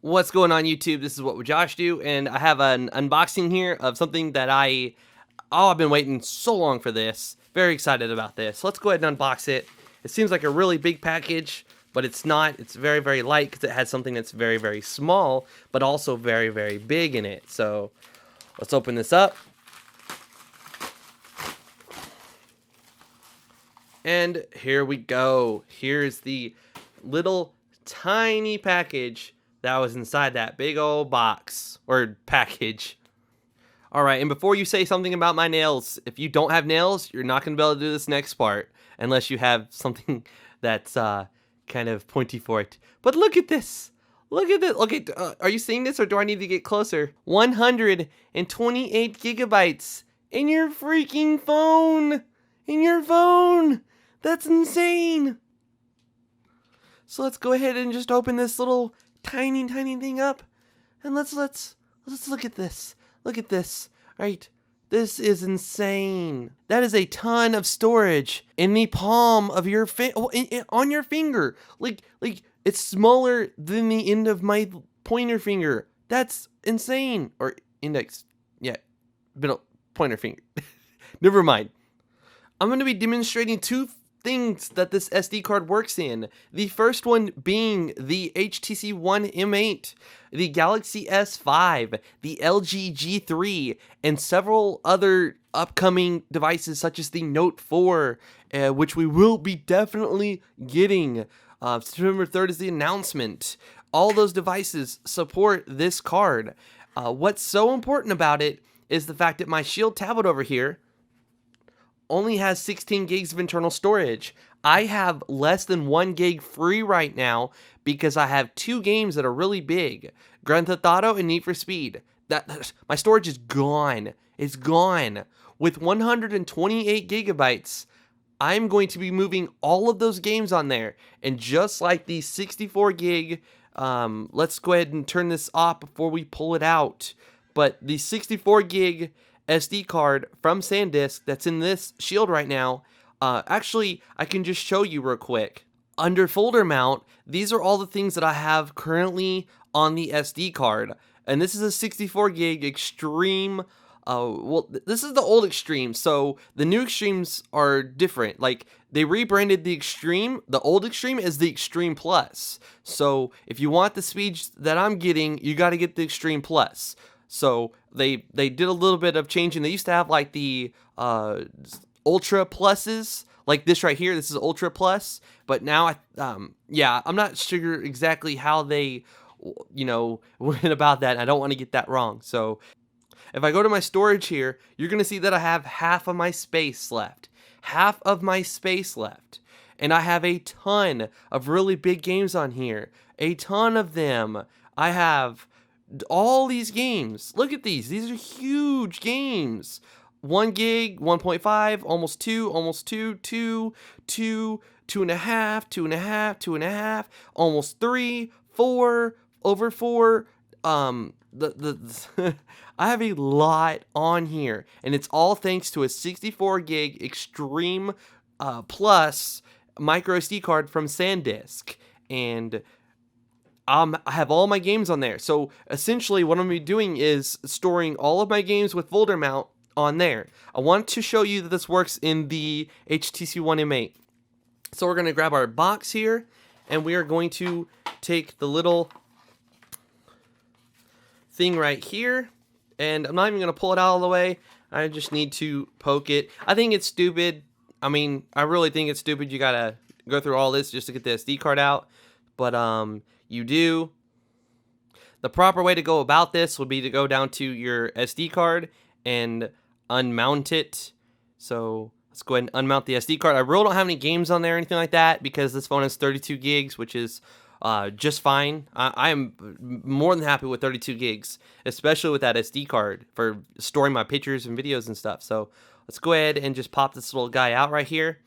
What's going on YouTube? This is What Would Josh Do, and I have an unboxing here of something that I've been waiting so long for this. Very excited about this. Let's go ahead and unbox it. It seems like a really big package, but it's not. It's very, very light because it has something that's very, very small, but also very, very big in it. So let's open this up. And here we go. Here's the little tiny package that was inside that big old box or package. All right, and before you say something about my nails, if you don't have nails, you're not going to be able to do this next part unless you have something that's kind of pointy for it. But look at this. Look at this. Okay, are you seeing this or do I need to get closer? 128 gigabytes in your freaking phone. In your phone. That's insane. So let's go ahead and just open this little tiny thing up, and let's look at this. Look at this. Right, this is insane. That is a ton of storage in the palm of your on your finger. Like it's smaller than the end of my pointer finger. That's insane. Or index, yeah, middle pointer finger. Never mind. I'm going to be demonstrating two things that this SD card works in. The first one being the HTC One M8, the Galaxy S5, the LG G3, and several other upcoming devices such as the Note 4, which we will be definitely getting. September 3rd is the announcement. All those devices support this card. What's so important about it is the fact that my Shield Tablet over here only has 16 gigs of internal storage. I have less than 1 gig free right now because I have two games that are really big, Grand Theft Auto and Need for Speed. My storage is gone. It's gone. With 128 gigabytes, I'm going to be moving all of those games on there. And just like the 64 gig, let's go ahead and turn this off before we pull it out. But the 64 gig SD card from SanDisk that's in this Shield right now, actually, I can just show you real quick. Under folder mount, these are all the things that I have currently on the SD card. And this is a 64 gig Extreme. Well, this is the old Extreme, so the new Extremes are different. Like, they rebranded the Extreme, the old Extreme, as the Extreme Plus. So, if you want the speeds that I'm getting, you got to get the Extreme Plus. So they did a little bit of changing. They used to have like the Ultra Pluses, like this right here. This is Ultra Plus, but now I'm not sure exactly how they, went about that. I don't want to get that wrong. So if I go to my storage here, you're gonna see that I have half of my space left. Half of my space left, and I have a ton of really big games on here. A ton of them. I have all these games. Look at these. These are huge games. 1 gig, 1.5, almost 2, 2.5, 2.5, almost 3, 4, over 4. I have a lot on here, and it's all thanks to a 64 gig Extreme Plus micro SD card from SanDisk. And I have all my games on there. So essentially what I'm going to be doing is storing all of my games with folder mount on there. I want to show you that this works in the HTC One M8. So we're going to grab our box here, and we are going to take the little thing right here, and I'm not even going to pull it out all the way. I just need to poke it. I think it's stupid. I mean, I really think it's stupid. You got to go through all this just to get the SD card out. But you do. The proper way to go about this would be to go down to your SD card and unmount it. So let's go ahead and unmount the SD card. I really don't have any games on there or anything like that because this phone has 32 gigs, which is just fine. I am more than happy with 32 gigs, especially with that SD card for storing my pictures and videos and stuff. So let's go ahead and just pop this little guy out right here.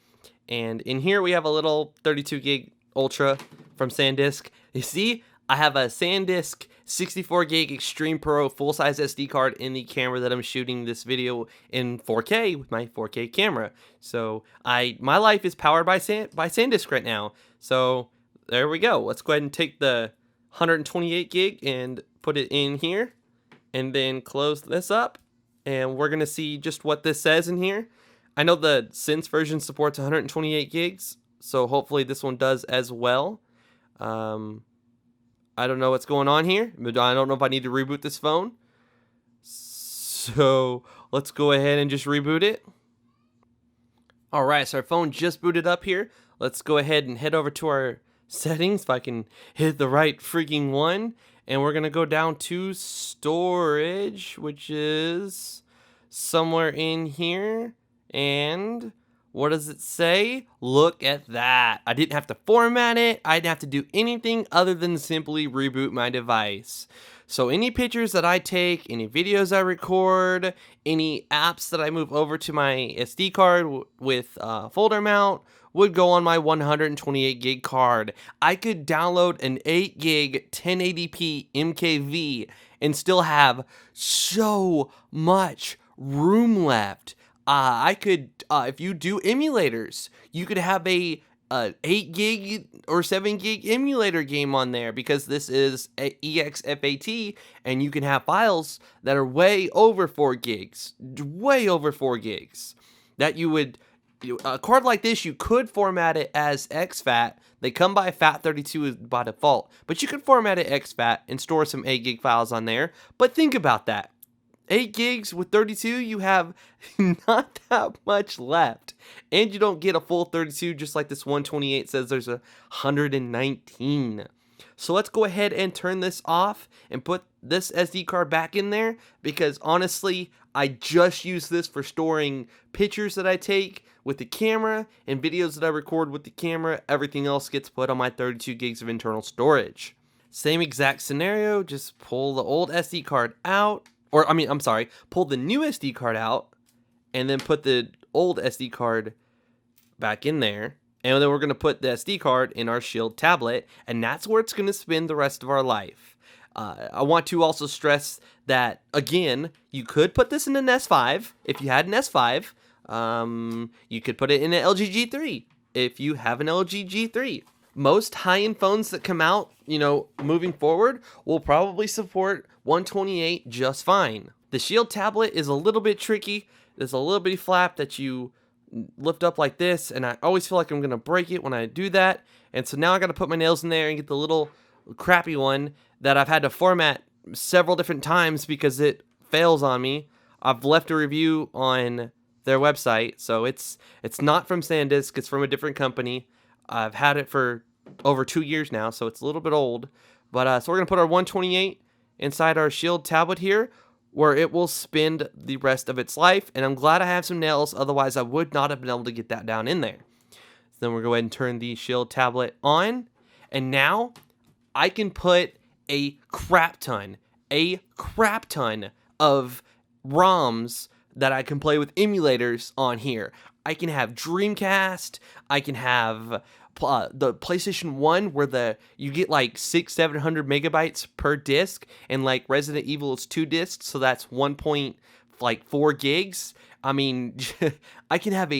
And in here we have a little 32 gig Ultra from SanDisk. You see, I have a SanDisk 64 gig Extreme Pro full-size SD card in the camera that I'm shooting this video in 4K with my 4K camera. So my life is powered by SanDisk right now. So there we go. Let's go ahead and take the 128 gig and put it in here, and then close this up, and we're gonna see just what this says in here. I know the Sense version supports 128 gigs, so hopefully this one does as well. I don't know what's going on here. I don't know if I need to reboot this phone. So let's go ahead and just reboot it. Alright, so our phone just booted up here. Let's go ahead and head over to our settings if I can hit the right freaking one. And we're going to go down to storage, which is somewhere in here. And what does it say? Look at that. I didn't have to format it. I didn't have to do anything other than simply reboot my device. So any pictures that I take, any videos I record, any apps that I move over to my SD card with folder mount would go on my 128 gig card. I could download an 8 gig 1080p MKV and still have so much room left. I could, if you do emulators, you could have a 8 gig or 7 gig emulator game on there, because this is a EXFAT, and you can have files that are way over 4 gigs, that you would, a card like this, you could format it as exFAT. They come by FAT32 by default, but you could format it exFAT and store some 8 gig files on there. But think about that. 8 gigs with 32, you have not that much left. And you don't get a full 32, just like this 128 says there's 119. So let's go ahead and turn this off and put this SD card back in there, because honestly, I just use this for storing pictures that I take with the camera and videos that I record with the camera. Everything else gets put on my 32 gigs of internal storage. Same exact scenario, just pull the old SD card out. Or, pull the new SD card out and then put the old SD card back in there. And then we're going to put the SD card in our Shield tablet, and that's where it's going to spend the rest of our life. I want to also stress that, again, you could put this in an S5 if you had an S5. You could put it in an LG G3 if you have an LG G3. Most high-end phones that come out, moving forward, will probably support 128 just fine. The Shield tablet is a little bit tricky. There's a little bitty flap that you lift up like this, and I always feel like I'm going to break it when I do that. And so now I got to put my nails in there and get the little crappy one that I've had to format several different times because it fails on me. I've left a review on their website, so it's not from SanDisk, it's from a different company. I've had it for over 2 years now, so it's a little bit old. But so we're going to put our 128 inside our Shield tablet here, where it will spend the rest of its life. And I'm glad I have some nails, otherwise I would not have been able to get that down in there. So then we'll go ahead and turn the Shield tablet on. And now I can put a crap ton of ROMs that I can play with emulators on here. I can have Dreamcast, I can have the PlayStation 1 where you get like 600-700 megabytes per disc, and like Resident Evil is 2 discs, so that's 1.4 gigs. I mean, I can have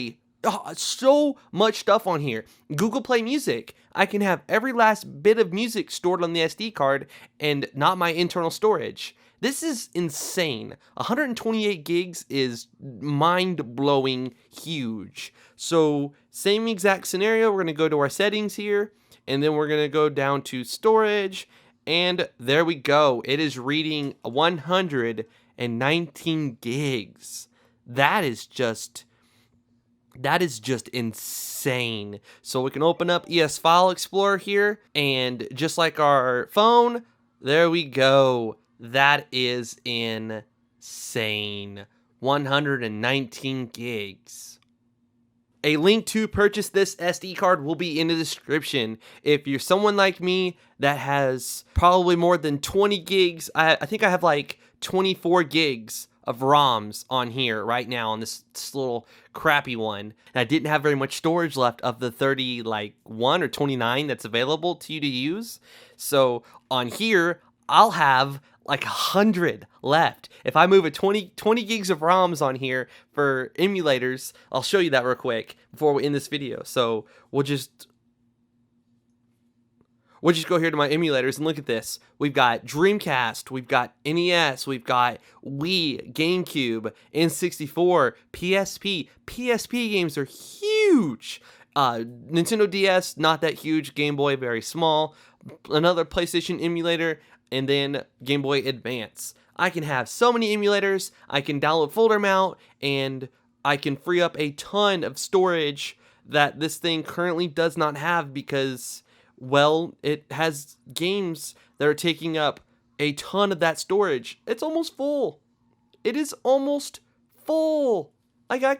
so much stuff on here. Google Play Music, I can have every last bit of music stored on the SD card and not my internal storage. This is insane. 128 gigs is mind-blowing huge. So same exact scenario, we're going to go to our settings here, and then we're going to go down to storage, and there we go. It is reading 119 gigs. That is just insane. So we can open up ES File Explorer here, and just like our phone, there we go. That is insane. 119 gigs. A link to purchase this SD card will be in the description. If you're someone like me that has probably more than 20 gigs, I think I have like 24 gigs of ROMs on here right now on this little crappy one. And I didn't have very much storage left of the 31 or 29 that's available to you to use. So on here, I'll have like 100 left. If I move a 20 gigs of ROMs on here for emulators, I'll show you that real quick before we end this video. So we'll We'll just go here to my emulators and look at this. We've got Dreamcast, we've got NES, we've got Wii, GameCube, N64, PSP. PSP games are huge. Nintendo DS, not that huge. Game Boy, very small. Another PlayStation emulator, and then Game Boy Advance. I can have so many emulators. I can download folder mount, and I can free up a ton of storage that this thing currently does not have because, well, it has games that are taking up a ton of that storage. It's almost full. It is almost full. Like, I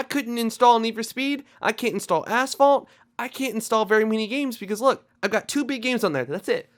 couldn't install Need for Speed. I can't install Asphalt. I can't install very many games because, look, I've got 2 big games on there. That's it.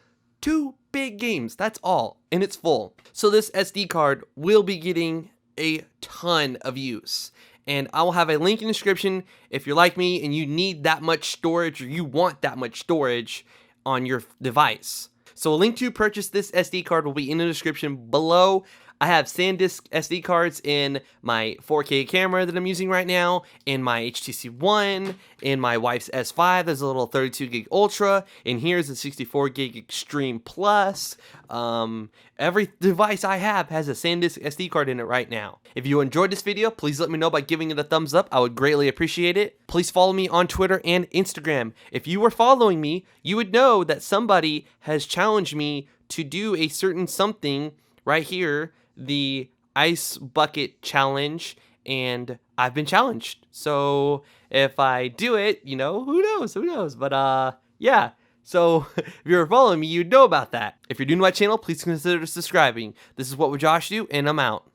2 big games. That's all. And it's full. So this SD card will be getting a ton of use. And I will have a link in the description if you're like me and you need that much storage or you want that much storage on your device. So a link to purchase this SD card will be in the description below. I have SanDisk SD cards in my 4K camera that I'm using right now, in my HTC One, in my wife's S5. There's a little 32 gig Ultra, and here's a 64 gig Extreme Plus. Every device I have has a SanDisk SD card in it right now. If you enjoyed this video, please let me know by giving it a thumbs up. I would greatly appreciate it. Please follow me on Twitter and Instagram. If you were following me, you would know that somebody has challenged me to do a certain something right here, the ice bucket challenge, and I've been challenged. So if I do it, you know, who knows, but yeah. So if you're following me, you'd know about that. If you're new to my channel, please consider subscribing. This is What Would Josh Do, and I'm out.